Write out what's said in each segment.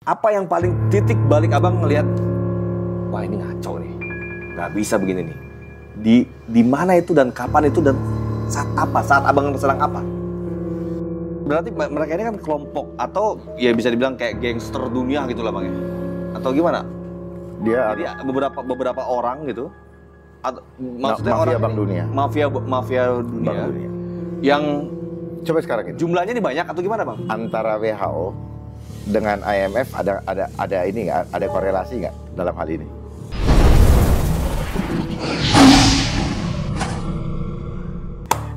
Apa yang paling titik balik abang ngelihat, wah ini ngaco nih, nggak bisa begini nih. Di mana itu dan kapan itu dan saat apa? Saat abang sedang apa? Berarti mereka ini kan kelompok atau ya bisa dibilang kayak gangster dunia gitu lah bang ya? Atau gimana? Dia Jadi beberapa orang gitu. Atau, maksudnya mafia orang Bank Dunia. Mafia dunia. Bank Dunia. Yang Coba sekarang ini. jumlahnya ini banyak atau gimana bang? Antara WHO dengan IMF ada ini nggak? Ada korelasi nggak dalam hal ini?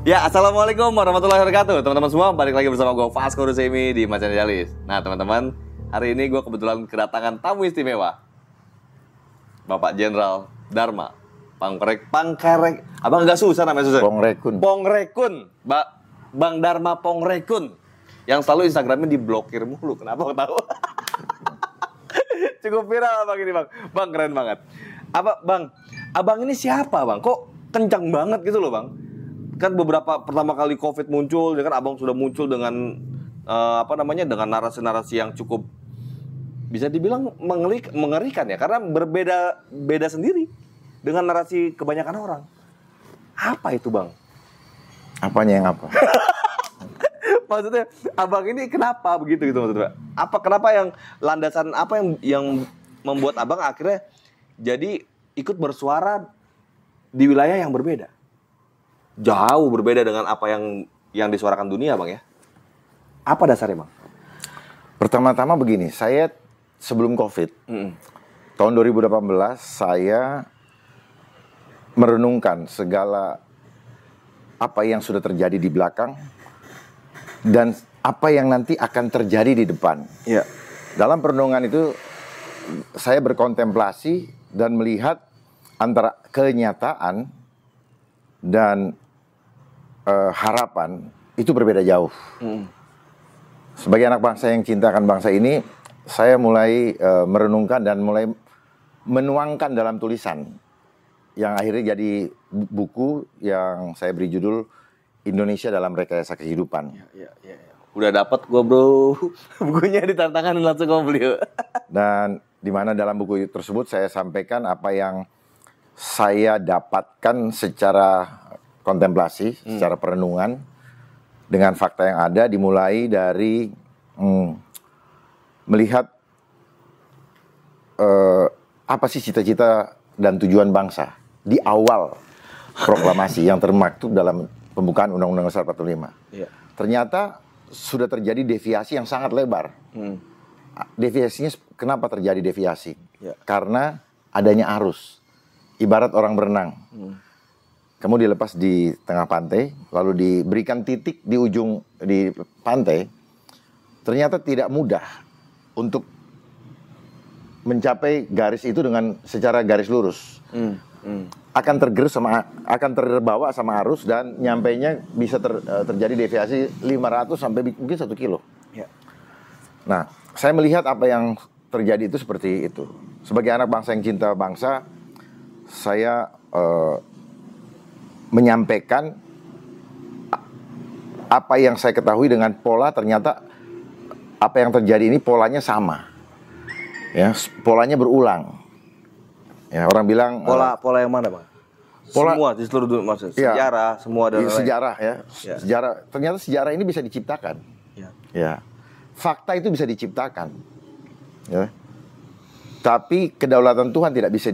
Ya, assalamualaikum warahmatullahi wabarakatuh. Teman-teman semua, balik lagi bersama gue Vasco Rusemi di Macan Jalis. Nah teman-teman, hari ini gue kebetulan kedatangan tamu istimewa, Bapak Jenderal Dharma Pangkarek. Abang nggak susah namanya susah. Pongrekun. Bang Dharma Pongrekun. Yang selalu Instagramnya diblokir mulu. Kenapa kau tahu? Cukup viral bang ini bang. Bang keren banget. Abang ini siapa bang? Kok kencang banget gitu loh bang? Kan pertama kali COVID muncul, ya kan abang sudah muncul dengan dengan narasi-narasi yang cukup bisa dibilang mengerikan ya, karena beda sendiri dengan narasi kebanyakan orang. Apa itu bang? Apanya yang apa? Maksudnya abang ini kenapa begitu gitu maksudnya? Kenapa yang landasan apa yang membuat abang akhirnya jadi ikut bersuara di wilayah yang berbeda? Jauh berbeda dengan apa yang disuarakan dunia bang ya. Apa dasarnya bang? Pertama-tama begini, saya sebelum COVID, tahun 2018 saya merenungkan segala apa yang sudah terjadi di belakang dan apa yang nanti akan terjadi di depan. Iya. Dalam perenungan itu saya berkontemplasi dan melihat antara kenyataan dan harapan itu berbeda jauh. Sebagai anak bangsa yang cintakan bangsa ini, saya mulai merenungkan dan mulai menuangkan dalam tulisan yang akhirnya jadi buku yang saya beri judul Indonesia dalam Rekayasa Kehidupan. Ya. Udah dapat gua bro, bukunya ditantangan langsung gua beli. Dan di mana dalam buku tersebut saya sampaikan apa yang saya dapatkan secara kontemplasi, secara perenungan dengan fakta yang ada, dimulai dari melihat apa sih cita-cita dan tujuan bangsa di awal proklamasi yang termaktub dalam pembukaan Undang-Undang Dasar 45. Ya. Ternyata sudah terjadi deviasi yang sangat lebar. Deviasinya kenapa terjadi deviasi? Ya. Karena adanya arus. Ibarat orang berenang. Kamu dilepas di tengah pantai, lalu diberikan titik di ujung di pantai, ternyata tidak mudah untuk mencapai garis itu dengan secara garis lurus. Akan terbawa sama arus dan nyampainya bisa terjadi deviasi 500 sampai mungkin 1 kilo. Ya. Nah, saya melihat apa yang terjadi itu seperti itu. Sebagai anak bangsa yang cinta bangsa, saya menyampaikan apa yang saya ketahui dengan pola, ternyata apa yang terjadi ini polanya sama. Ya, polanya berulang. Ya, orang bilang Pola yang mana bang? Semua di seluruh dunia, maksudnya ya, sejarah semua dan sejarah ya. Ya. Sejarah, ternyata sejarah ini bisa diciptakan. Ya. Fakta itu bisa diciptakan. Ya. Tapi kedaulatan Tuhan tidak bisa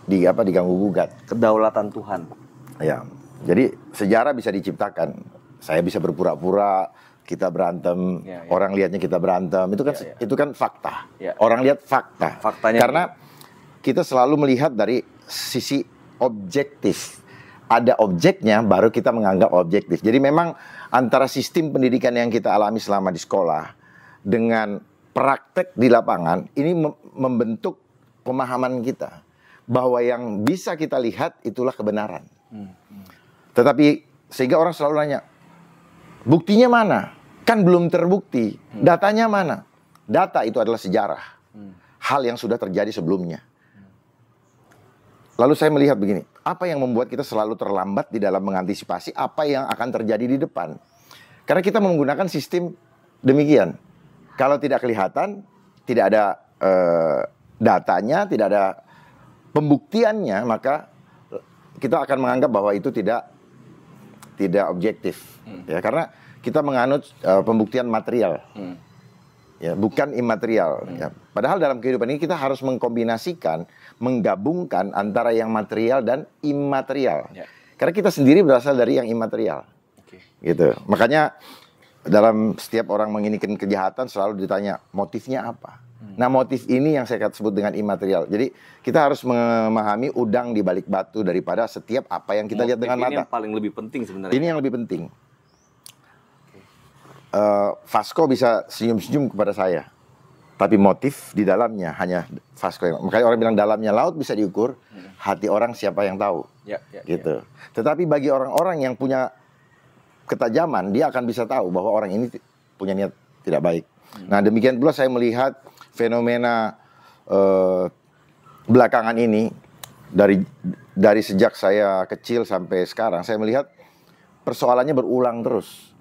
diganggu gugat. Kedaulatan Tuhan. Ya. Jadi sejarah bisa diciptakan. Saya bisa berpura-pura kita berantem, orang lihatnya kita berantem. Itu kan fakta. Ya. Orang lihat fakta. Faktanya karena kita selalu melihat dari sisi objektif. Ada objeknya baru kita menganggap objektif. Jadi memang antara sistem pendidikan yang kita alami selama di sekolah dengan praktek di lapangan ini membentuk pemahaman kita bahwa yang bisa kita lihat itulah kebenaran. Tetapi sehingga orang selalu nanya, buktinya mana? Kan belum terbukti. Datanya mana? Data itu adalah sejarah. Hal yang sudah terjadi sebelumnya. Lalu saya melihat begini, apa yang membuat kita selalu terlambat di dalam mengantisipasi apa yang akan terjadi di depan? Karena kita menggunakan sistem demikian. Kalau tidak kelihatan, tidak ada datanya, tidak ada pembuktiannya, maka kita akan menganggap bahwa itu tidak objektif. Ya, karena kita menganut pembuktian material. Ya, bukan imaterial. Ya. Padahal dalam kehidupan ini kita harus mengkombinasikan, menggabungkan antara yang material dan imaterial. Ya. Karena kita sendiri berasal dari yang imaterial. Gitu. Makanya dalam setiap orang menginikan kejahatan selalu ditanya motifnya apa. Nah, motif ini yang saya sebut dengan imaterial. Jadi kita harus memahami udang di balik batu daripada setiap apa yang kita lihat dengan mata. Ini yang paling lebih penting sebenarnya. Ini yang lebih penting. Vasco bisa senyum-senyum kepada saya, tapi motif di dalamnya hanya Vasco. Makanya orang bilang dalamnya laut bisa diukur, hati orang siapa yang tahu. Gitu. Tetapi bagi orang-orang yang punya ketajaman, dia akan bisa tahu bahwa orang ini punya niat tidak baik. Nah, demikian pula saya melihat fenomena belakangan ini dari sejak saya kecil sampai sekarang, saya melihat persoalannya berulang terus.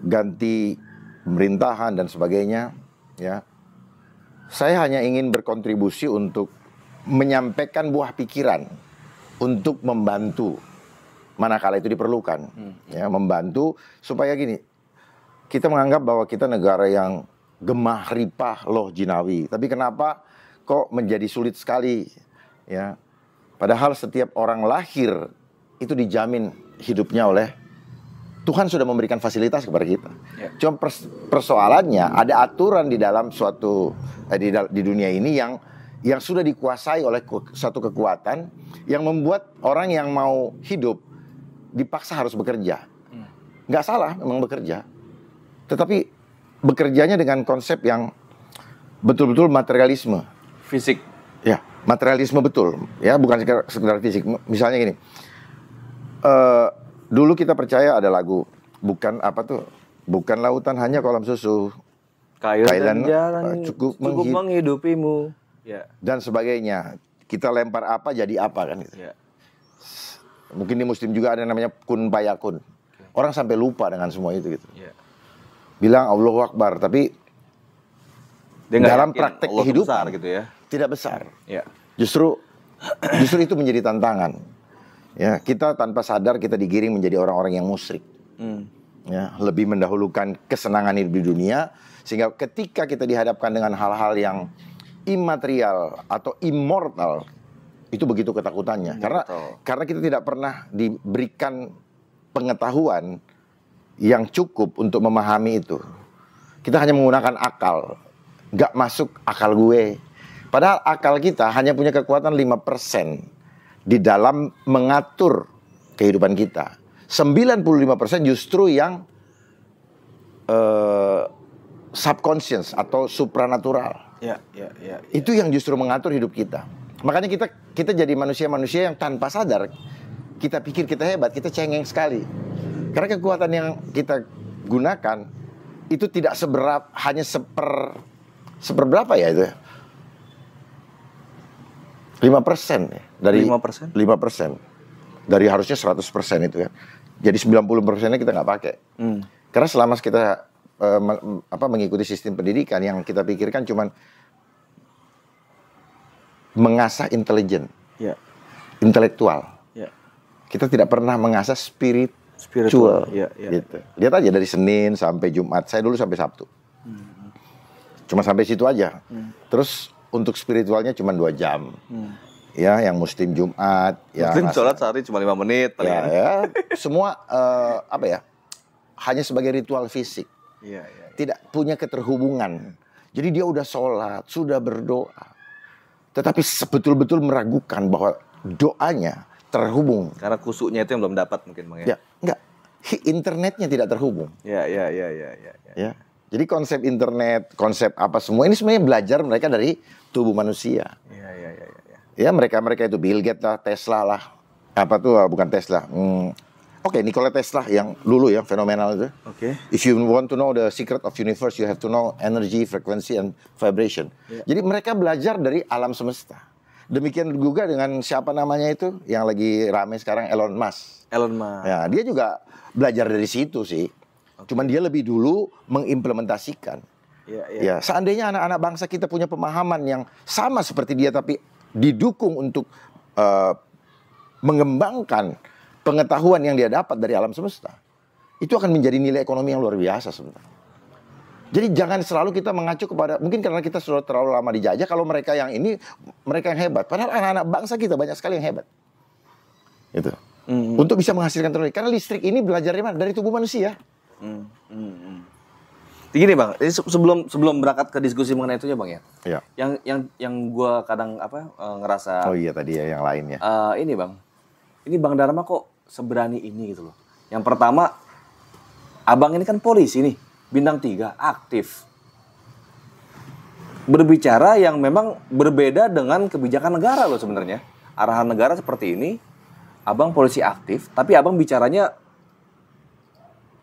Ganti pemerintahan dan sebagainya, ya. Saya hanya ingin berkontribusi untuk menyampaikan buah pikiran untuk membantu manakala itu diperlukan, ya, membantu supaya gini, kita menganggap bahwa kita negara yang gemah ripah loh jinawi, tapi kenapa kok menjadi sulit sekali, ya? Padahal setiap orang lahir itu dijamin hidupnya oleh Tuhan, sudah memberikan fasilitas kepada kita. Cuma persoalannya ada aturan di dalam suatu di dunia ini yang sudah dikuasai oleh suatu kekuatan yang membuat orang yang mau hidup dipaksa harus bekerja. Nggak salah memang bekerja, tetapi bekerjanya dengan konsep yang betul-betul materialisme. Fisik. Ya, materialisme betul. Ya, bukan sekedar fisik. Misalnya gini. Dulu kita percaya ada lagu, bukan lautan hanya kolam susu, kayu dan jalan cukup menghidupimu, ya. Dan sebagainya. Kita lempar apa jadi apa kan gitu. Ya. Mungkin di Muslim juga ada yang namanya kun payakun. Orang sampai lupa dengan semua itu gitu. Ya. Bilang Allahu Akbar, tapi dalam praktek kehidupan besar, gitu ya, tidak besar. Ya. Justru itu menjadi tantangan. Ya, kita tanpa sadar kita digiring menjadi orang-orang yang musyrik. Ya, lebih mendahulukan kesenangan hidup di dunia, sehingga ketika kita dihadapkan dengan hal-hal yang imaterial atau immortal, itu begitu ketakutannya. Karena kita tidak pernah diberikan pengetahuan yang cukup untuk memahami itu. Kita hanya menggunakan akal, nggak masuk akal gue. Padahal akal kita hanya punya kekuatan 5% di dalam mengatur kehidupan kita. 95% justru yang subconscious atau supranatural. Ya. Itu yang justru mengatur hidup kita. Makanya kita jadi manusia-manusia yang tanpa sadar kita pikir kita hebat, kita cengeng sekali. Karena kekuatan yang kita gunakan itu tidak hanya seperberapa ya itu. 5% ya. Dari 5%? 5%. Dari harusnya 100% itu ya. Jadi 90%-nya kita nggak pakai. Karena selama kita mengikuti sistem pendidikan, yang kita pikirkan cuman mengasah intelijen, intelektual. Kita tidak pernah mengasah spiritual. Gitu. Lihat aja dari Senin sampai Jumat. Saya dulu sampai Sabtu. Cuma sampai situ aja. Terus untuk spiritualnya cuma 2 jam. Ya, yang Muslim Jumat. Muslim sholat sehari cuma 5 menit. Ya, semua hanya sebagai ritual fisik. Tidak punya keterhubungan. Jadi dia udah sholat, sudah berdoa, tetapi betul-betul meragukan bahwa doanya terhubung. Karena kusuknya itu yang belum dapat mungkin, Bang, ya? Enggak. Internetnya tidak terhubung. Ya. Jadi konsep internet, konsep apa semua ini sebenarnya belajar mereka dari tubuh manusia. Ya, mereka itu Bill Gates lah, Tesla lah. Apa tuh, bukan Tesla. Nikola Tesla yang dulu ya, fenomenal itu. If you want to know the secret of universe, you have to know energy, frequency, and vibration. Jadi mereka belajar dari alam semesta. Demikian juga dengan siapa namanya itu, yang lagi rame sekarang, Elon Musk. Ya, dia juga belajar dari situ sih. Cuman dia lebih dulu mengimplementasikan. Ya, seandainya anak-anak bangsa kita punya pemahaman yang sama seperti dia, tapi didukung untuk mengembangkan pengetahuan yang dia dapat dari alam semesta, itu akan menjadi nilai ekonomi yang luar biasa sebenarnya. Jadi jangan selalu kita mengacu kepada, mungkin karena kita sudah terlalu lama dijajah, kalau mereka yang ini, mereka yang hebat. Padahal anak-anak bangsa kita banyak sekali yang hebat. Itu. Untuk bisa menghasilkan terus. Karena listrik ini belajar dari mana? Dari tubuh manusia. Gini Bang, ini sebelum berangkat ke diskusi mengenai itu ya Bang ya. Iya. Yang gue kadang ngerasa. Oh iya tadi ya yang lainnya. Ini Bang, ini Bang Dharma kok seberani ini gitu loh. Yang pertama, Abang ini kan polisi nih, bintang 3, aktif. Berbicara yang memang berbeda dengan kebijakan negara loh sebenarnya. Arahan negara seperti ini, Abang polisi aktif, tapi Abang bicaranya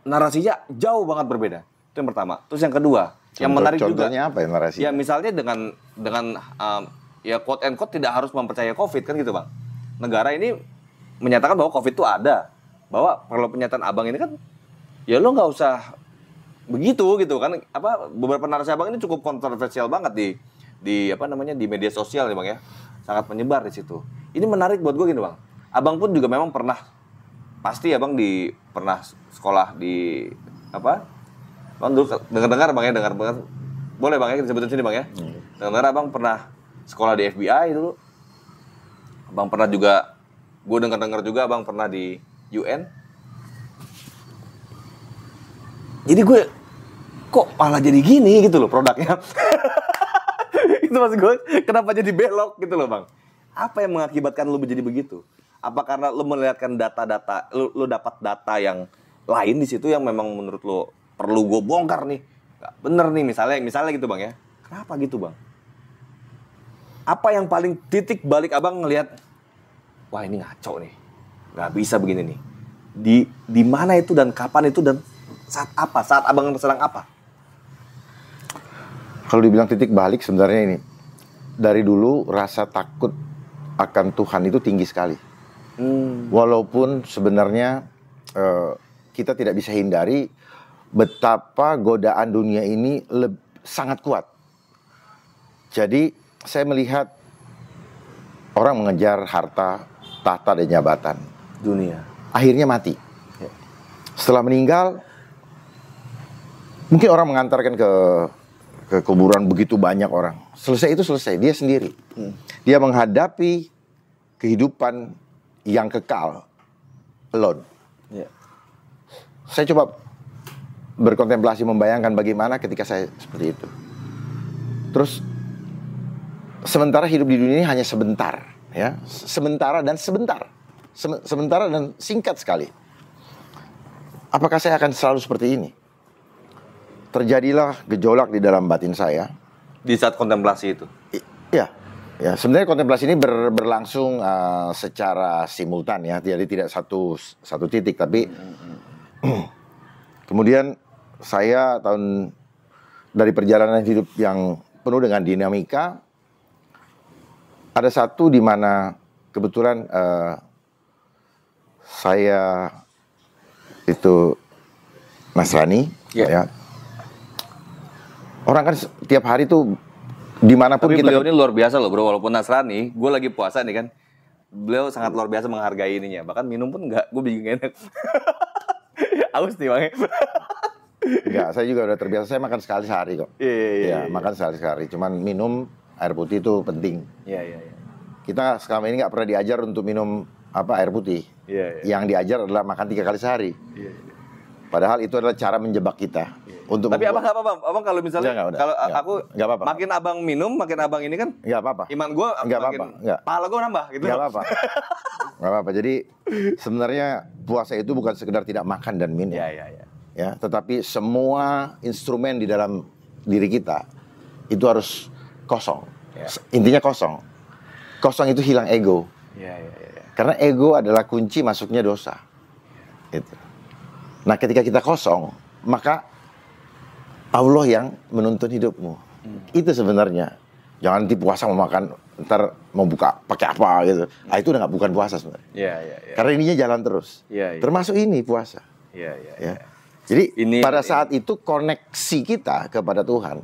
narasinya jauh banget berbeda. Itu yang pertama. Terus yang kedua, yang menarik juga. Contohnya apa ya narasi? Ya misalnya dengan ya quote and quote tidak harus mempercayai COVID kan gitu Bang. Negara ini menyatakan bahwa COVID itu ada. Bahwa kalau pernyataan Abang ini kan ya lo nggak usah begitu gitu kan. Beberapa narasi Abang ini cukup kontroversial banget di media sosial ya Bang ya. Sangat menyebar di situ. Ini menarik buat gue gini Bang. Abang pun juga memang pasti Abang pernah sekolah di Bang dulu dengar Bang ya, dengar banget. Boleh Bang ya disebutin sini Bang ya. Dengar Abang pernah sekolah di FBI dulu. Abang pernah juga, gue dengar juga Abang pernah di UN. Jadi gue kok malah jadi gini gitu loh produknya. Itu maksud gue, kenapa jadi belok gitu loh Bang. Apa yang mengakibatkan lu menjadi begitu? Apa karena lu melihatkan data-data, lu dapat data yang lain di situ yang memang menurut lu perlu gue bongkar nih, nggak bener nih misalnya gitu Bang ya. Kenapa gitu Bang? Apa yang paling titik balik Abang ngelihat, wah ini ngaco nih, nggak bisa begini nih. Di mana itu dan kapan itu dan saat apa? Saat Abang sedang apa? Kalau dibilang titik balik sebenarnya ini, dari dulu rasa takut akan Tuhan itu tinggi sekali. Walaupun sebenarnya kita tidak bisa hindari betapa godaan dunia ini sangat kuat. Jadi saya melihat orang mengejar harta, tahta dan jabatan Dunia. akhirnya mati. Setelah meninggal, mungkin orang mengantarkan ke kuburan begitu banyak orang. Selesai itu selesai, dia sendiri. Dia menghadapi kehidupan yang kekal, alone. Saya coba berkontemplasi, membayangkan bagaimana ketika saya seperti itu. Terus sementara hidup di dunia ini hanya sebentar, ya, sementara dan singkat sekali. Apakah saya akan selalu seperti ini? Terjadilah gejolak di dalam batin saya Di saat kontemplasi itu. Ya, sebenarnya kontemplasi ini berlangsung secara simultan ya, jadi tidak satu titik, tapi kemudian saya dari perjalanan hidup yang penuh dengan dinamika, ada satu di mana kebetulan saya itu Nasrani, ya. Orang kan tiap hari tuh dimanapun Tapi kita. beliau ini luar biasa loh bro, walaupun Nasrani, gue lagi puasa nih kan, beliau sangat luar biasa menghargai ininya, bahkan minum pun nggak, gue bingung enak. Aus nih Bang. Enggak, saya juga udah terbiasa, saya makan sekali sehari kok. Iya. Makan sekali sehari, cuman minum air putih itu penting. Iya. Kita selama ini nggak pernah diajar untuk minum air putih. Iya. Yang diajar adalah makan 3 kali sehari. Iya. Padahal itu adalah cara menjebak kita. Untuk Tapi abang nggak apa-apa, abang kalau misalnya aku nggak apa-apa. makin abang minum, makin abang ini kan nggak apa-apa. Iman gue nggak makin apa-apa. Nggak. pahala gue nambah gitu. Nggak apa-apa. Nggak apa-apa. Jadi sebenarnya puasa itu bukan sekedar tidak makan dan minum. Iya. Ya, tetapi semua instrumen di dalam diri kita itu harus kosong. Ya. Intinya kosong. Kosong itu hilang ego. Iya. Karena ego adalah kunci masuknya dosa. Itu. Nah, ketika kita kosong, maka Allah yang menuntun hidupmu. Itu sebenarnya. Jangan nanti puasa mau makan, ntar mau buka pakai apa gitu. Nah, itu udah bukan puasa sebenarnya. Iya. Karena ininya jalan terus. Iya. Termasuk ini puasa. Iya. Ya. Jadi Ini- pada saat itu koneksi kita kepada Tuhan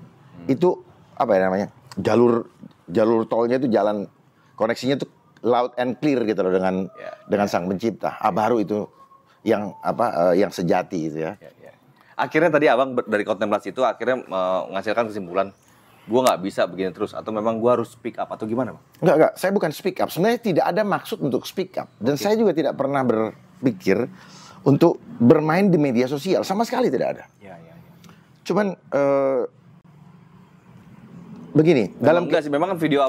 itu apa ya namanya? Jalur tolnya itu jalan koneksinya itu loud and clear gitu loh dengan Sang Pencipta. Baru itu yang yang sejati itu ya. Ya. Akhirnya tadi abang dari kontemplasi itu akhirnya menghasilkan kesimpulan, gue nggak bisa begini terus, atau memang gue harus speak up, atau gimana bang? Enggak, saya bukan speak up. Sebenarnya tidak ada maksud untuk speak up. Dan saya juga tidak pernah berpikir untuk bermain di media sosial. Sama sekali tidak ada. Ya. Cuman begini, Dalam enggak sih, memang kan video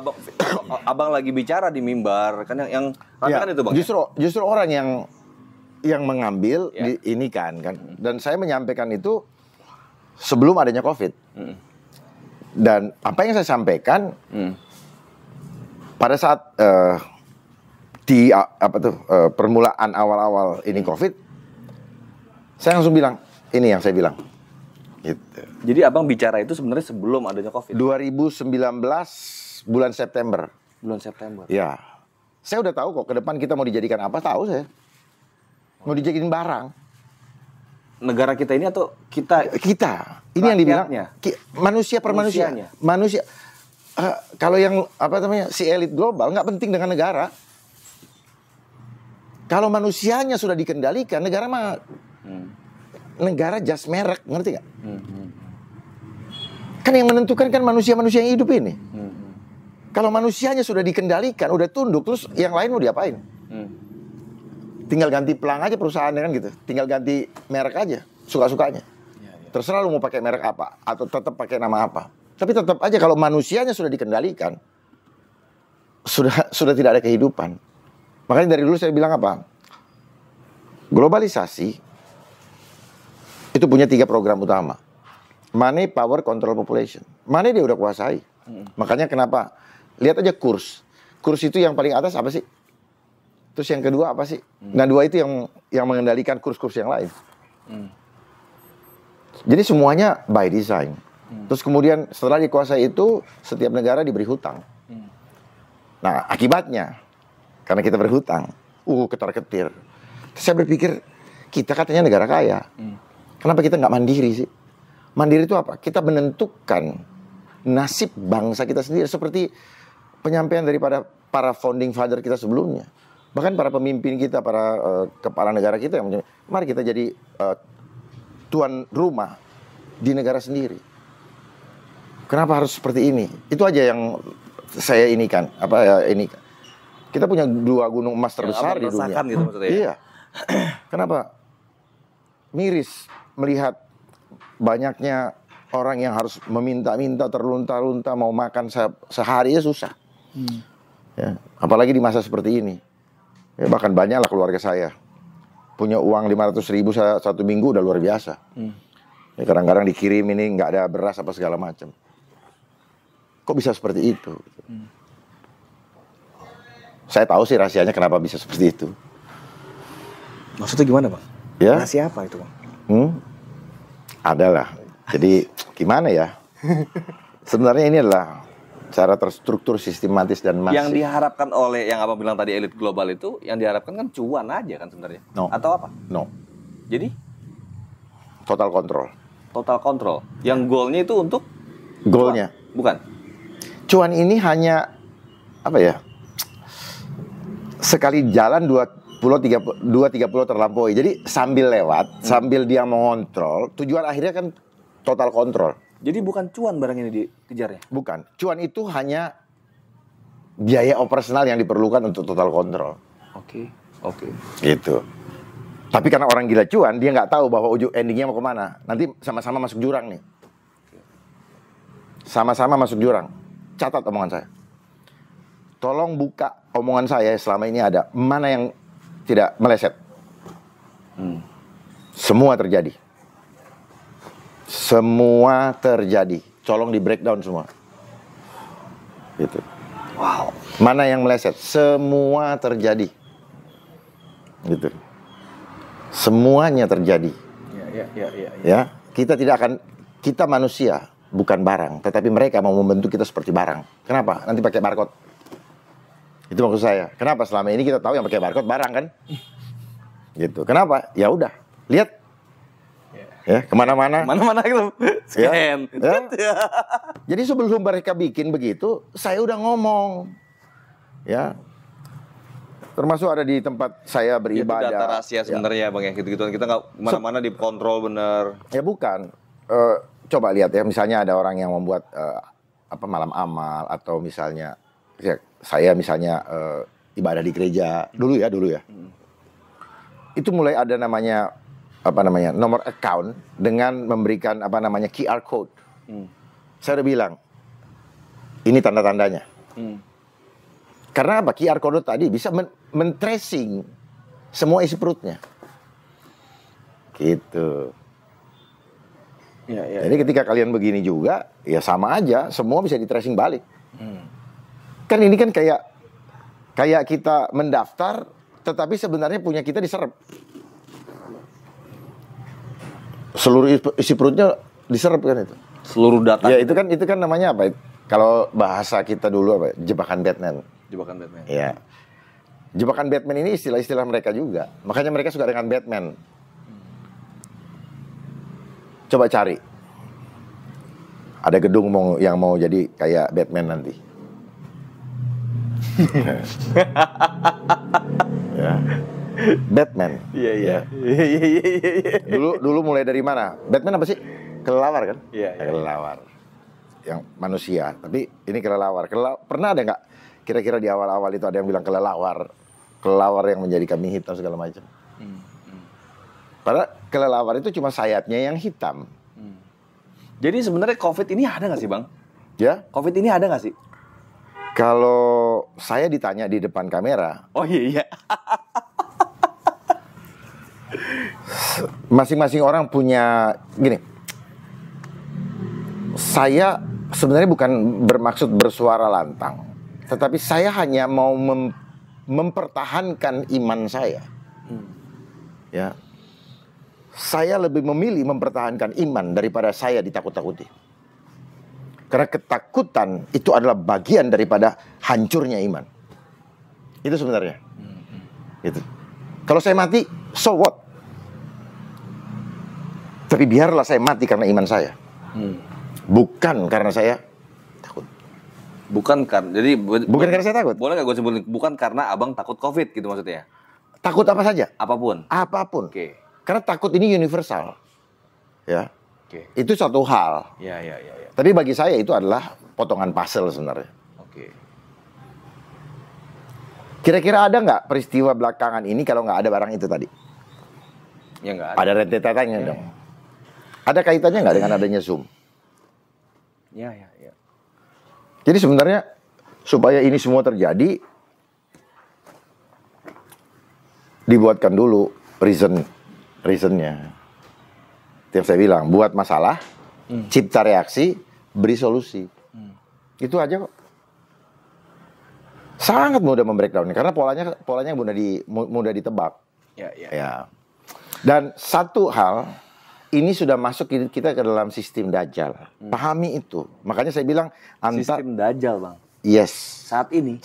abang lagi bicara di mimbar kan yang ya, kan itu bang. justru orang yang mengambil Ya. ini kan. Dan saya menyampaikan itu sebelum adanya COVID. Dan apa yang saya sampaikan pada saat di permulaan awal-awal ini COVID, saya langsung bilang, ini yang saya bilang. Gitu. Jadi abang bicara itu sebenarnya sebelum adanya COVID. 2019 bulan September. Bulan September. Ya, saya udah tahu kok ke depan kita mau dijadikan apa, tahu saya. Mau dijadiin barang. Negara kita ini atau kita? Kita. Ini yang dibilang Rakyatnya. manusia per manusia. Manusianya. Manusia. Kalau yang si elit global nggak penting dengan negara. Kalau manusianya sudah dikendalikan, negara mah negara just merek, ngerti nggak? Kan yang menentukan kan manusia-manusia yang hidup ini. Kalau manusianya sudah dikendalikan, udah tunduk, terus yang lain mau diapain? Tinggal ganti pelang aja perusahaannya kan gitu. Tinggal ganti merek aja, suka-sukanya. Terserah lu mau pakai merek apa atau tetap pakai nama apa. Tapi tetap aja kalau manusianya sudah dikendalikan, sudah tidak ada kehidupan. Makanya dari dulu saya bilang apa? Globalisasi itu punya 3 program utama. Money, power, control population. Money dia udah kuasai. Makanya kenapa? Lihat aja kurs. Kurs itu yang paling atas apa sih? Terus yang kedua apa sih? Nah, 2 itu yang mengendalikan kurs-kurs yang lain. Jadi semuanya by design. Terus kemudian setelah dikuasai itu, setiap negara diberi hutang. Nah, akibatnya karena kita berhutang, ketar-ketir. Terus saya berpikir, kita katanya negara kaya. Kenapa kita nggak mandiri sih? Mandiri itu apa? Kita menentukan nasib bangsa kita sendiri, seperti penyampaian daripada para founding father kita sebelumnya. Bahkan para pemimpin kita, para kepala negara kita yang mari kita jadi tuan rumah di negara sendiri. Kenapa harus seperti ini? Itu aja yang saya inikan. Kita punya 2 gunung emas terbesar di dunia. Gitu maksudnya, ya? Iya. Kenapa? Miris melihat banyaknya orang yang harus meminta-minta, terlunta-lunta, mau makan sehari ya susah. Ya, apalagi di masa seperti ini. Ya, bahkan banyaklah keluarga saya punya uang 500.000 satu minggu udah luar biasa. Ya, kadang-kadang dikirim ini nggak ada beras apa segala macam. Kok bisa seperti itu? Saya tahu sih rahasianya kenapa bisa seperti itu. Maksudnya gimana bang? Ya? Rahasia apa itu bang? Adalah. Jadi gimana ya? Sebenarnya ini adalah cara terstruktur, sistematis dan masif. Yang diharapkan oleh yang abang bilang tadi elit global itu, yang diharapkan kan cuan aja kan sebenarnya. No. Atau apa? No. Jadi Total kontrol. total kontrol. Yang goalnya itu untuk Goalnya. bukan. Cuan ini hanya apa ya? Sekali jalan 2-30 terlampaui. Jadi sambil lewat, sambil dia mengontrol, tujuan akhirnya kan total kontrol. Jadi bukan cuan barang ini dikejarnya. Bukan. Cuan itu hanya biaya operasional yang diperlukan untuk total kontrol. Oke. Gitu. Tapi karena orang gila cuan, dia nggak tahu bahwa ujung endingnya mau kemana. Nanti sama-sama masuk jurang nih. Sama-sama masuk jurang. Catat omongan saya. Tolong buka omongan saya selama ini ada. Mana yang tidak meleset? Semua terjadi. Semua terjadi. Tolong di breakdown semua. Gitu. Wow. Mana yang meleset? Semua terjadi. Gitu. Semuanya terjadi. Ya, kita manusia, bukan barang, tetapi mereka mau membentuk kita seperti barang. Kenapa? Nanti pakai barcode. Itu maksud saya. Kenapa selama ini kita tahu yang pakai barcode barang kan? Gitu. Kenapa? Ya udah, lihat. Ya, kemana-mana. Mana-mana gitu. Scan. Ya. Jadi sebelum mereka bikin begitu, saya udah ngomong. Ya. Termasuk ada di tempat saya Itu beribadah. data rahasia sebenarnya Bang ya, gitu-gituan. Kita nggak mana-mana dikontrol bener. Ya bukan. Coba lihat ya, misalnya ada orang yang membuat malam amal atau misalnya ya, saya misalnya ibadah di gereja dulu ya. Itu mulai ada namanya nomor account dengan memberikan QR code. Saya udah bilang ini tanda-tandanya. Karena apa? QR code tadi bisa men-tracing semua isi perutnya. Gitu. Ya. Jadi ketika kalian begini juga, ya sama aja, semua bisa di-tracing balik. Kan ini kan kayak kita mendaftar, tetapi sebenarnya punya kita diserap. Seluruh isi perutnya diserap kan itu. Seluruh data. Ya itu kan namanya apa? Kalau bahasa kita dulu apa? Jebakan Batman. Jebakan Batman. Ya. Jebakan Batman ini istilah-istilah mereka juga. Makanya mereka suka dengan Batman. Coba cari. Ada gedung yang mau jadi kayak Batman nanti. Ya. Batman. Iya. Dulu mulai dari mana? Batman apa sih? Kelelawar kan? Iya. Kelelawar. Yang manusia, tapi ini kelelawar. Pernah ada nggak? Kira-kira di awal-awal itu ada yang bilang kelelawar yang menjadi kambing hitam segala macam. Padahal kelelawar itu cuma sayapnya yang hitam. Jadi sebenarnya COVID ini ada nggak sih Bang? Ya? COVID ini ada nggak sih? Kalau saya ditanya di depan kamera, Oh iya. masing-masing orang punya gini. Saya sebenarnya bukan bermaksud bersuara lantang, tetapi saya hanya mau mempertahankan iman saya. Ya. Saya lebih memilih mempertahankan iman daripada saya ditakut-takuti. Karena ketakutan itu adalah bagian daripada hancurnya iman. Itu sebenarnya. Gitu. Kalau saya mati, so what? Tapi biarlah saya mati karena iman saya. Bukan karena saya takut. Bukan karena saya takut. Boleh nggak gue sebutin? Bukan karena abang takut COVID gitu maksudnya? Takut apa saja? Apapun. Oke. Karena takut ini universal. Ya. Oke. Itu satu hal. Ya. Tapi bagi saya itu adalah potongan puzzle sebenarnya. Oke. Kira-kira ada nggak peristiwa belakangan ini kalau nggak ada barang itu tadi? Ya nggak ada. Ada rentetannya dong. Ada kaitannya nggak dengan adanya Zoom? Ya. Jadi sebenarnya supaya ini semua terjadi, dibuatkan dulu reasonnya. Tiap saya bilang, buat masalah, cipta reaksi, beri solusi. Itu aja kok. Sangat mudah membreakdown karena polanya mudah ditebak. Ya. Dan satu hal, ini sudah masuk kita ke dalam sistem Dajjal. Pahami itu. Makanya saya bilang Sistem Dajjal Bang. Yes. Saat ini.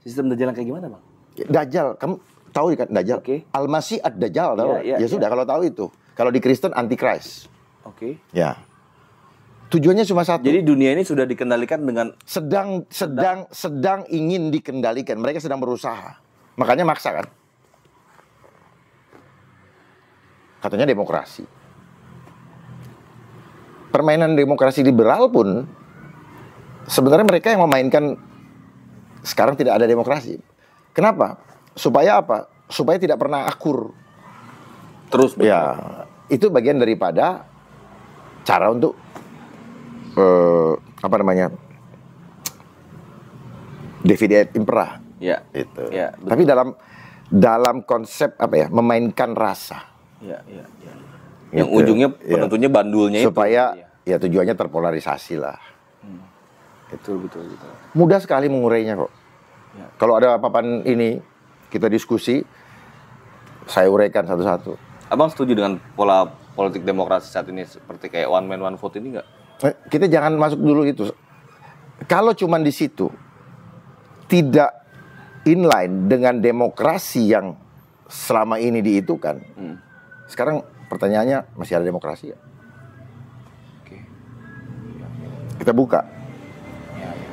Sistem Dajjal yang kayak gimana Bang? Dajjal, kamu tahu kan Dajjal? Oke. Al-Masih ad-Dajjal tahu? Iya, Ya sudah kalau tahu itu. Kalau di Kristen Antichrist. Oke. Ya. Tujuannya cuma satu. Jadi dunia ini sudah dikendalikan dengan sedang ingin dikendalikan. Mereka sedang berusaha. Makanya maksa kan? Katanya demokrasi. Permainan demokrasi liberal pun sebenarnya mereka yang memainkan. Sekarang tidak ada demokrasi. Kenapa? Supaya apa? Supaya tidak pernah akur. terus. Ya, itu bagian daripada cara untuk divide et impera. Ya. Itu. Ya, tapi dalam konsep memainkan rasa. Ya. Gitu. Yang ujungnya penentunya bandulnya supaya itu. ya tujuannya terpolarisasi lah. Betul. Mudah sekali mengurainya kok. Ya. Kalau ada papan ini kita diskusi, saya uraikan satu-satu. Abang setuju dengan pola politik demokrasi saat ini seperti kayak one man one vote ini nggak? Kita jangan masuk dulu itu. Kalau cuman di situ tidak inline dengan demokrasi yang selama ini diitukan. Sekarang Pertanyaannya, masih ada demokrasi ya? Oke. Kita buka.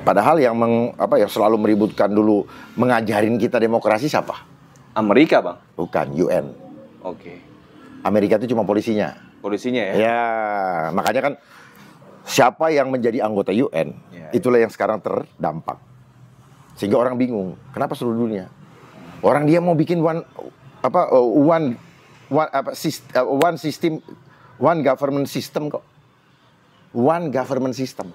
Padahal yang yang selalu meributkan dulu mengajarin kita demokrasi siapa? Amerika, Bang. Bukan, UN. Oke. Amerika itu cuma polisinya. Polisinya ya. Ya, makanya kan siapa yang menjadi anggota UN, itulah yang sekarang terdampak. Sehingga orang bingung, kenapa seluruh dunia? Orang dia mau bikin one system, one government system kok. One government system.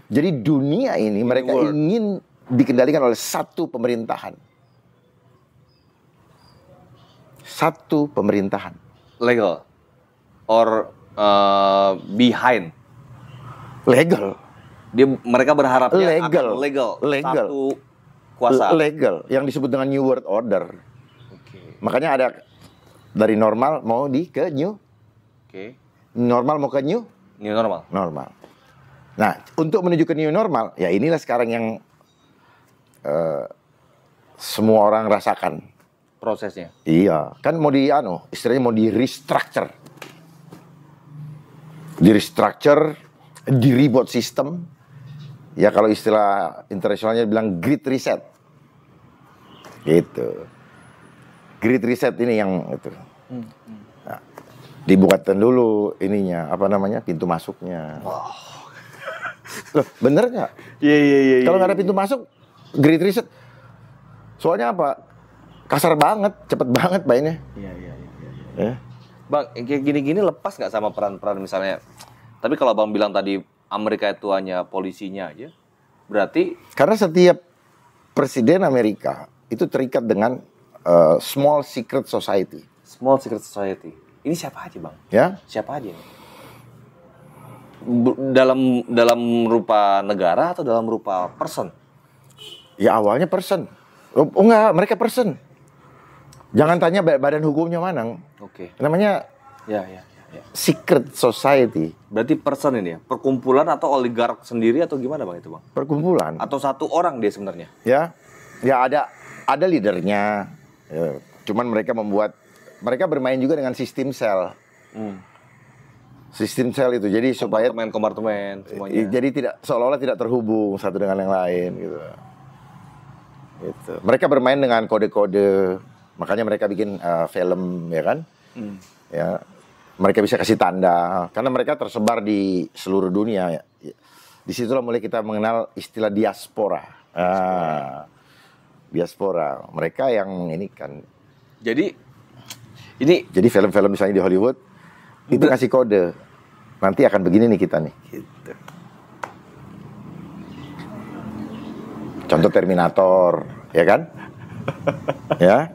Jadi dunia ini mereka ingin dikendalikan oleh satu pemerintahan. Satu pemerintahan. Legal or behind. Legal. Mereka berharapnya Legal. akan legal. Legal. Satu kuasa. Legal. Yang disebut dengan New World Order. Oke. Makanya ada dari normal mau ke new. Oke. Normal mau ke new normal. normal. Nah, untuk menuju ke new normal, ya inilah sekarang yang semua orang rasakan. Prosesnya. Iya, kan mau istilahnya mau di restructure. Di restructure, di reboot sistem. Ya kalau istilah internasionalnya bilang great reset. Gitu. Great reset ini yang itu. Nah, dibukakan dulu ininya, pintu masuknya. Loh, bener nggak? Iya. Kalau nggak ada pintu masuk, great reset. Soalnya apa? Kasar banget, cepet banget mainnya. Iya. Ya. Bang, kayak gini-gini lepas nggak sama peran-peran misalnya? Tapi kalau Bang bilang tadi Amerika itu hanya polisinya aja, berarti Karena setiap presiden Amerika itu terikat dengan small secret society. small secret society. Ini siapa aja, Bang? Ya, Siapa aja nih? Dalam rupa negara atau dalam rupa person? ya awalnya person. Oh enggak, mereka person. Jangan tanya badan hukumnya mana. Oke. Namanya Ya. secret society, Berarti person ini ya, perkumpulan atau oligark sendiri atau gimana, Bang, itu, Bang? perkumpulan. Atau satu orang dia sebenarnya? Ya ada leadernya. Ya, cuman mereka bermain juga dengan sistem sel. Sistem sel itu jadi supaya Kompartemen semuanya. jadi seolah-olah tidak terhubung satu dengan yang lain gitu. Gitu. Mereka bermain dengan kode-kode, makanya mereka bikin film ya kan. Ya, mereka bisa kasih tanda karena mereka tersebar di seluruh dunia. Disitulah mulai kita mengenal istilah diaspora. Diaspora. Mereka yang ini kan. Jadi film-film misalnya di Hollywood itu kasih kode. Nanti akan begini nih kita nih. Gitu. Contoh Terminator, ya kan? Ya,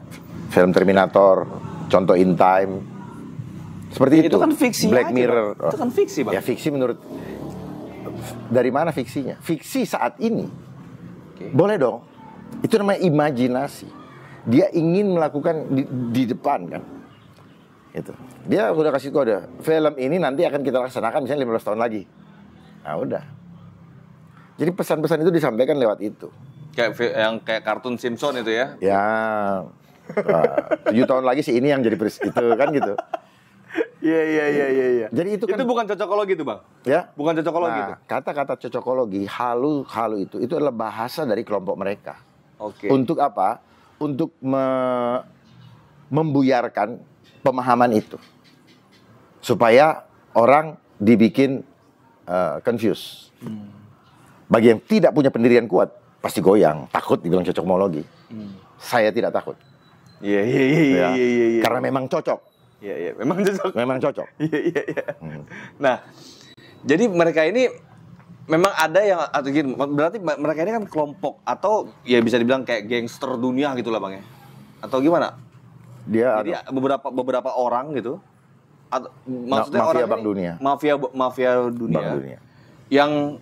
film Terminator. Contoh In Time. Seperti itu. Itu kan fiksi Black aja, Mirror. Bang. Itu kan fiksi, Bang. Ya fiksi menurut. Dari mana fiksinya? Fiksi saat ini. Boleh dong. Itu namanya imajinasi. Dia ingin melakukan di depan kan. Gitu. Dia udah kasih kode. Film ini nanti akan kita laksanakan misalnya 15 tahun lagi. Nah udah. Jadi pesan-pesan itu disampaikan lewat itu. Kayak kartun Simpson itu ya. Ya. 7 tahun lagi sih ini yang jadi itu kan gitu. Iya. Jadi itu kan Itu bukan cocokologi tuh, Bang. ya. Bukan cocokologi tuh. Kata-kata cocokologi, halu itu adalah bahasa dari kelompok mereka. Oke. Untuk apa? Untuk membuyarkan pemahaman itu. Supaya orang dibikin confused. Bagi yang tidak punya pendirian kuat, pasti goyang, takut dibilang cocokologi. Saya tidak takut. Iya. Karena memang cocok. Iya, memang cocok. Memang cocok. Iya. Nah, jadi mereka ini memang ada yang atau gini, berarti mereka ini kan kelompok atau ya bisa dibilang kayak gangster dunia gitu lah, Bang ya. Atau gimana? Jadi beberapa orang gitu. Maksudnya mafia orang Bank Dunia. Mafia dunia. Bank Dunia. Yang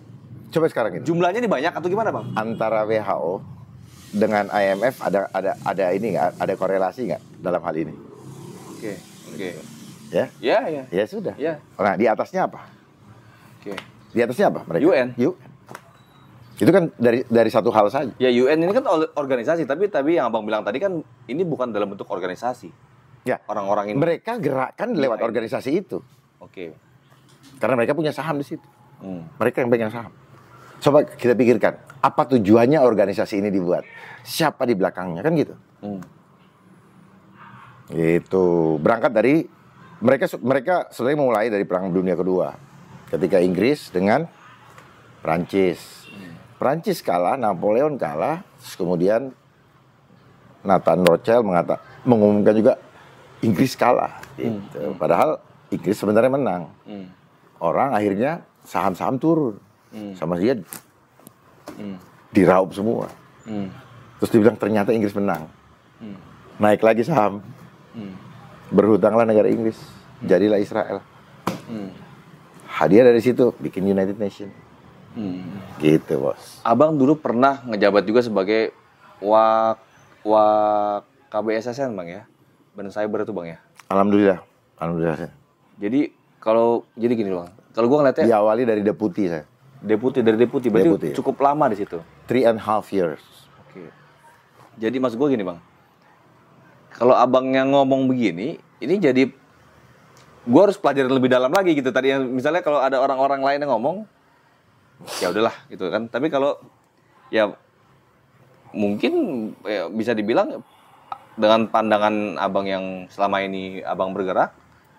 Coba sekarang ini. jumlahnya ini banyak atau gimana, Bang? Antara WHO dengan IMF ada ini nggak? Ada korelasi nggak dalam hal ini? Oke. Ya? Ya. Ya sudah. Ya. Nah, di atasnya apa? Oke. Di atasnya apa mereka? UN. Itu kan dari satu hal saja. Ya UN ini kan organisasi, tapi yang Abang bilang tadi kan ini bukan dalam bentuk organisasi. Ya. orang-orang ini? Mereka gerakkan lewat Iya. organisasi itu. Oke. Karena mereka punya saham di situ. Hmm. Mereka yang pegang saham. Coba kita pikirkan, apa tujuannya organisasi ini dibuat? Siapa di belakangnya, kan gitu. Gitu. Berangkat dari mereka sebenarnya mulai dari Perang Dunia Kedua. Ketika Inggris dengan Prancis. Prancis kalah, Napoleon kalah, terus kemudian Nathan Rothschild mengumumkan juga Inggris kalah. Gitu. Padahal Inggris sebenarnya menang. Orang akhirnya saham-saham turun. Sama dia diraup semua. Terus dibilang ternyata Inggris menang. Naik lagi saham. Berhutanglah negara Inggris. Jadilah Israel. Hadiah dari situ bikin United Nations. Gitu, Bos. Abang dulu pernah ngejabat juga sebagai KBSSN, Bang ya? Badan Cyber itu, Bang ya? Alhamdulillah. Alhamdulillah. Jadi jadi gini, Bang. Kalau gua ngeliatnya Diawali dari deputi saya. dari deputi berarti Deputi. cukup lama di situ. 3.5 years. Oke. Jadi maksud gue gini, Bang. Kalau abangnya ngomong begini, ini jadi gue harus pelajarin lebih dalam lagi gitu. Tadi yang misalnya kalau ada orang-orang lain yang ngomong, ya udahlah gitu kan. Tapi kalau ya mungkin ya, bisa dibilang dengan pandangan abang yang selama ini abang bergerak,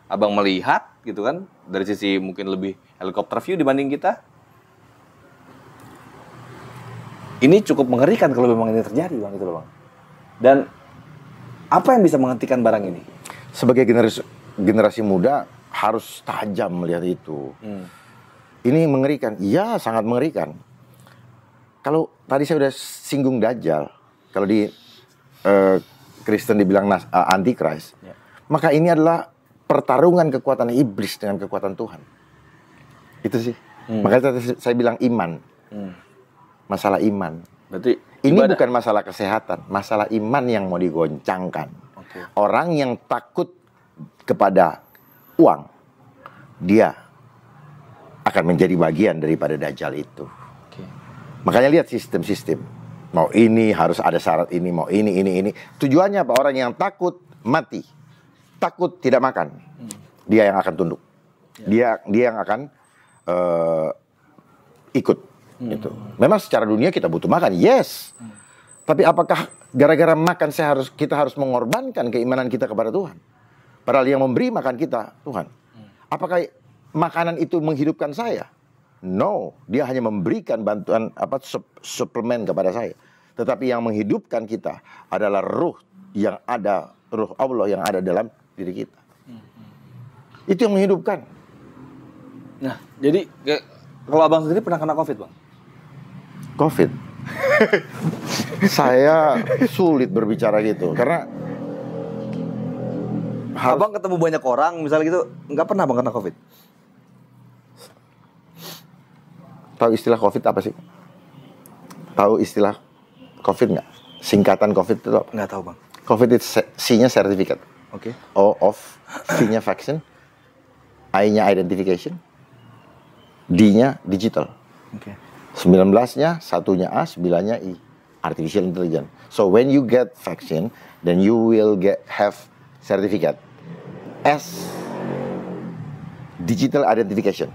abang melihat gitu kan dari sisi mungkin lebih helikopter view dibanding kita. Ini cukup mengerikan kalau memang ini terjadi, Bang, gitu loh, Bang. Dan apa yang bisa menghentikan barang ini? Sebagai generasi muda harus tajam melihat itu. Ini mengerikan. Iya, sangat mengerikan. Kalau tadi saya udah singgung Dajjal, kalau di Kristen dibilang Antichrist, Ya. maka ini adalah pertarungan kekuatan iblis dengan kekuatan Tuhan. Itu sih. Makanya tadi saya bilang iman. Masalah iman. Berarti Ini ibadah. bukan masalah kesehatan, masalah iman yang mau digoncangkan. Oke. Orang yang takut kepada uang, dia akan menjadi bagian daripada Dajjal itu. Oke. Makanya lihat sistem-sistem. Mau ini harus ada syarat ini, mau ini. Tujuannya apa? Orang yang takut mati, takut tidak makan, dia yang akan tunduk. Dia yang akan ikut. Gitu. Memang secara dunia kita butuh makan, yes. Tapi apakah gara-gara makan kita harus mengorbankan keimanan kita kepada Tuhan? Padahal yang memberi makan kita Tuhan. Apakah makanan itu menghidupkan saya? No, dia hanya memberikan bantuan suplemen kepada saya. Tetapi yang menghidupkan kita adalah ruh Allah yang ada dalam diri kita. Itu yang menghidupkan. Nah, jadi kalau abang sendiri pernah kena COVID, Bang? COVID. Saya sulit berbicara gitu karena Abang ketemu banyak orang misalnya gitu, nggak pernah Bang kena COVID? tahu istilah COVID apa sih? Tahu istilah COVID nggak? Singkatan COVID itu apa? Nggak tahu, Bang. COVID itu C-nya sertifikat, Oke. O of V-nya vaksin, I-nya identification, D-nya digital. Oke. 19-nya, satunya A, 9-nya I, artificial intelligence. So when you get vaccine, then you will have certificate. S, digital identification.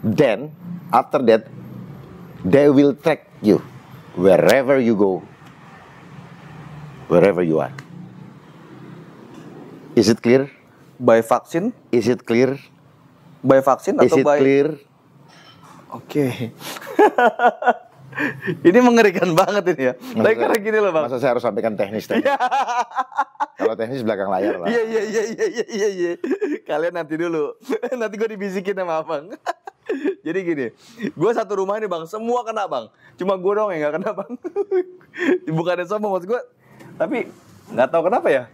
Then after that, they will track you wherever you go, wherever you are. Is it clear? By vaksin? Is it clear? By vaksin Is atau it by? clear? Oke. Ini mengerikan banget ini ya. Tapi karena gini loh, Bang. Masa saya harus sampaikan teknis? Kalau teknis belakang layar lah. Iya. Kalian nanti dulu. Nanti gue dibisikin sama Abang. Jadi gini, gue satu rumah ini, Bang, semua kena, Bang. Cuma gue doang yang gak kena, Bang. Bukannya sombong maksud gue, tapi nggak tahu kenapa ya.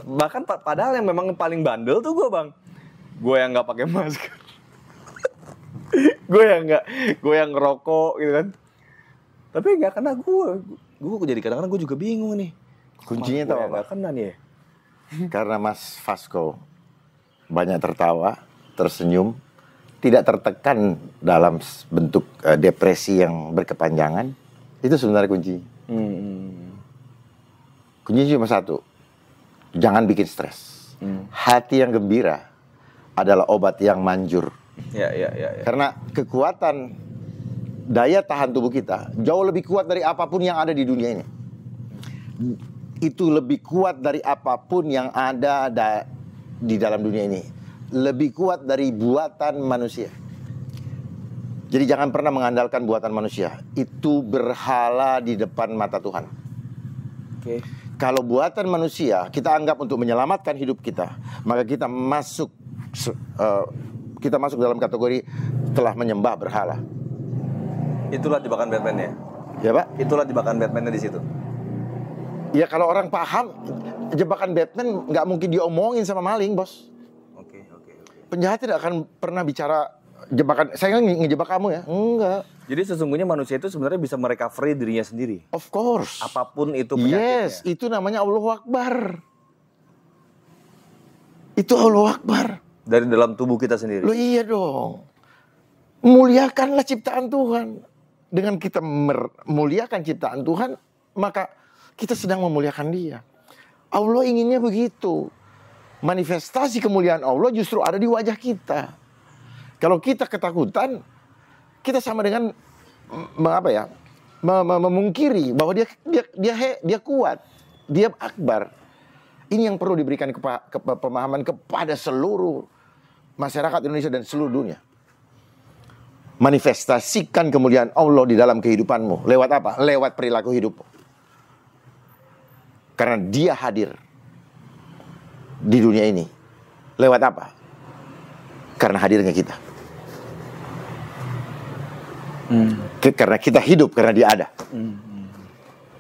Bahkan padahal yang memang paling bandel tuh gue, Bang. Gue yang nggak pakai masker. gue yang ngerokok gitu kan. Tapi nggak kena gue jadi kadang-kadang gue juga bingung nih. Kuncinya tahu apa? Nggak kena nih. Karena Mas Vasco banyak tertawa, tersenyum, tidak tertekan dalam bentuk depresi yang berkepanjangan. Itu sebenarnya kunci. Kuncinya cuma satu. Jangan bikin stres. Hati yang gembira adalah obat yang manjur. Ya. Karena kekuatan daya tahan tubuh kita jauh lebih kuat dari apapun yang ada di dunia ini. Itu lebih kuat dari apapun yang ada di dalam dunia ini. Lebih kuat dari buatan manusia. Jadi jangan pernah mengandalkan buatan manusia. Itu berhala di depan mata Tuhan. Oke. Kalau buatan manusia kita anggap untuk menyelamatkan hidup kita, maka kita masuk dalam kategori telah menyembah berhala. Itulah jebakan Batman ya. Ya Pak? Itulah jebakan Batman-nya di situ. Ya kalau orang paham, jebakan Batman nggak mungkin diomongin sama maling, bos. Oke. Penjahat tidak akan pernah bicara jebakan. Saya nggak ngejebak kamu ya, enggak. Jadi sesungguhnya manusia itu sebenarnya bisa merecovery dirinya sendiri. Of course. Apapun itu penyakitnya. Yes, itu namanya Allahu Akbar. Itu Allahu Akbar. Dari dalam tubuh kita sendiri. Loh iya dong. Muliakanlah ciptaan Tuhan. Dengan kita memuliakan ciptaan Tuhan, maka kita sedang memuliakan Dia. Allah inginnya begitu. Manifestasi kemuliaan Allah justru ada di wajah kita. Kalau kita ketakutan, kita sama dengan memungkiri bahwa dia kuat, dia akbar. Ini yang perlu diberikan pemahaman kepada seluruh masyarakat Indonesia dan seluruh dunia. Manifestasikan kemuliaan Allah di dalam kehidupanmu. Lewat apa? Lewat perilaku hidupmu. Karena Dia hadir di dunia ini. Lewat apa? Karena hadirnya kita. Karena kita hidup, karena Dia ada.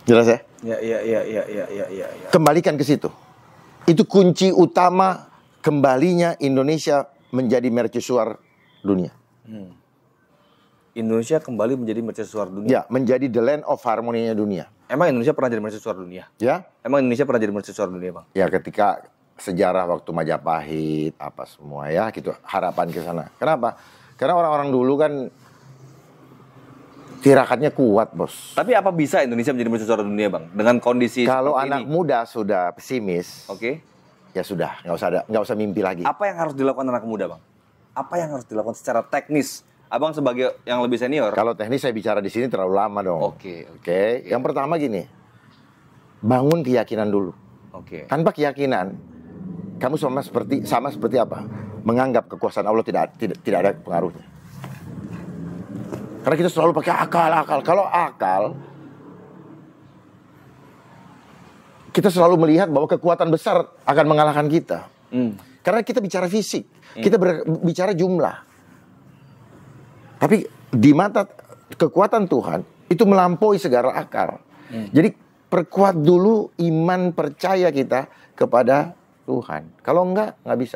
Jelas ya? Ya. Kembalikan ke situ. Itu kunci utama kembalinya Indonesia menjadi mercusuar dunia. Indonesia kembali menjadi mercusuar dunia. Ya, menjadi the land of harmony-nya dunia. Emang Indonesia pernah jadi mercusuar dunia? Ya? Emang Indonesia pernah jadi mercusuar dunia, Bang? Ya, ketika sejarah waktu Majapahit, apa semua ya, gitu. Harapan ke sana. Kenapa? Karena orang-orang dulu kan tirakatnya kuat, bos. Tapi apa bisa Indonesia menjadi mercusuar dunia, Bang? Dengan kondisi Kalau seperti anak ini? muda sudah pesimis, Oke. ya sudah, nggak usah mimpi lagi. Apa yang harus dilakukan anak muda, Bang? Apa yang harus dilakukan secara teknis? Abang sebagai yang lebih senior. Kalau teknis saya bicara di sini terlalu lama dong. Oke. Yang pertama gini, bangun keyakinan dulu. Oke. Tanpa keyakinan, kamu sama seperti apa? Menganggap kekuasaan Allah tidak ada pengaruhnya. Karena kita selalu pakai akal. Kalau akal, kita selalu melihat bahwa kekuatan besar akan mengalahkan kita. Karena kita bicara fisik, kita bicara jumlah. Tapi di mata kekuatan Tuhan itu melampaui segala akal. Jadi perkuat dulu iman percaya kita kepada Tuhan. Kalau nggak bisa.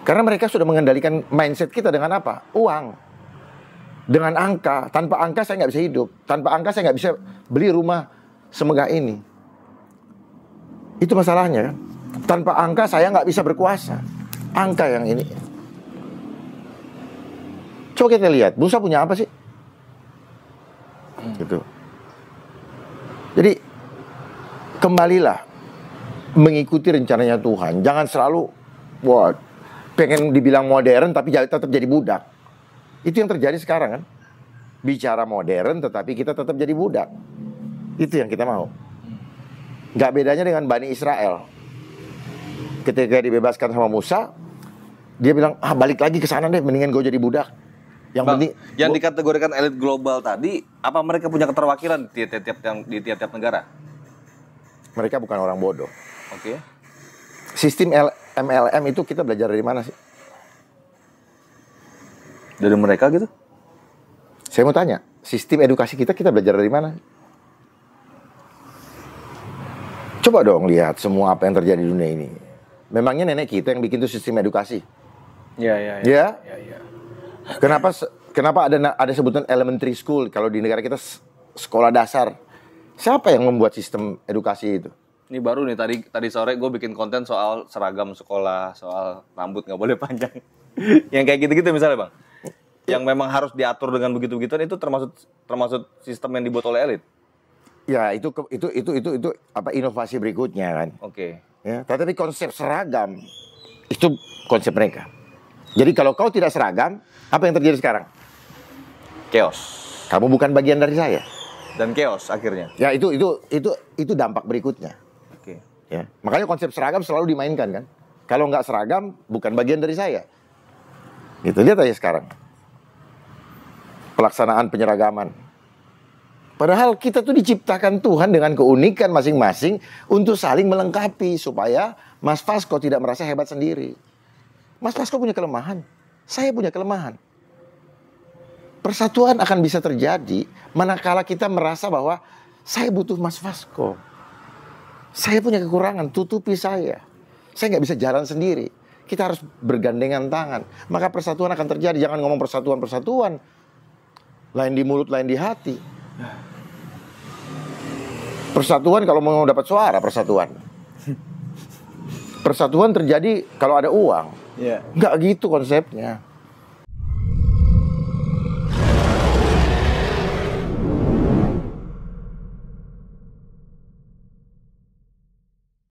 Karena mereka sudah mengendalikan mindset kita dengan apa? Uang. Dengan angka. Tanpa angka saya nggak bisa hidup. Tanpa angka saya nggak bisa beli rumah semegah ini. Itu masalahnya. Tanpa angka saya nggak bisa berkuasa. Angka yang ini. Coba kita lihat, Musa punya apa sih? Gitu. Jadi kembalilah mengikuti rencananya Tuhan. Jangan selalu pengen dibilang modern tapi tetap jadi budak. Itu yang terjadi sekarang kan. Bicara modern tetapi kita tetap jadi budak. Itu yang kita mau. Gak bedanya dengan Bani Israel. Ketika dibebaskan sama Musa, dia bilang, balik lagi ke sana deh, mendingan gue jadi budak. Yang Bang, penting yang dikategorikan elit global tadi, apa mereka punya keterwakilan di tiap-tiap negara? Mereka bukan orang bodoh. Oke. Sistem MLM itu kita belajar dari mana sih? Dari mereka gitu? Saya mau tanya, sistem edukasi kita belajar dari mana? Coba dong lihat semua apa yang terjadi di dunia ini. Memangnya nenek kita yang bikin tuh sistem edukasi? Ya. Kenapa ada sebutan elementary school kalau di negara kita sekolah dasar? Siapa yang membuat sistem edukasi itu? Ini baru nih, tadi sore gue bikin konten soal seragam sekolah, soal rambut nggak boleh panjang. Yang kayak gitu-gitu misalnya, Bang. Yang memang harus diatur dengan begitu-begituan itu termasuk sistem yang dibuat oleh elit. Ya itu apa inovasi berikutnya kan. Oke. Ya, tetapi konsep seragam itu konsep mereka. Jadi kalau kau tidak seragam, apa yang terjadi sekarang? Chaos. Kamu bukan bagian dari saya. Dan chaos akhirnya. Ya itu dampak berikutnya. Oke. Ya, makanya konsep seragam selalu dimainkan kan. Kalau nggak seragam, bukan bagian dari saya. Gitu, lihat aja sekarang. Pelaksanaan penyeragaman. Padahal kita tuh diciptakan Tuhan dengan keunikan masing-masing untuk saling melengkapi supaya Mas Vasco tidak merasa hebat sendiri. Mas Vasco punya kelemahan, saya punya kelemahan. Persatuan akan bisa terjadi manakala kita merasa bahwa saya butuh Mas Vasco. Saya punya kekurangan, tutupi saya. Saya nggak bisa jalan sendiri. Kita harus bergandengan tangan. Maka persatuan akan terjadi. Jangan ngomong persatuan-persatuan. Lain di mulut, lain di hati. Persatuan kalau mau dapat suara, persatuan. Persatuan terjadi kalau ada uang. Iya. Nggak gitu konsepnya.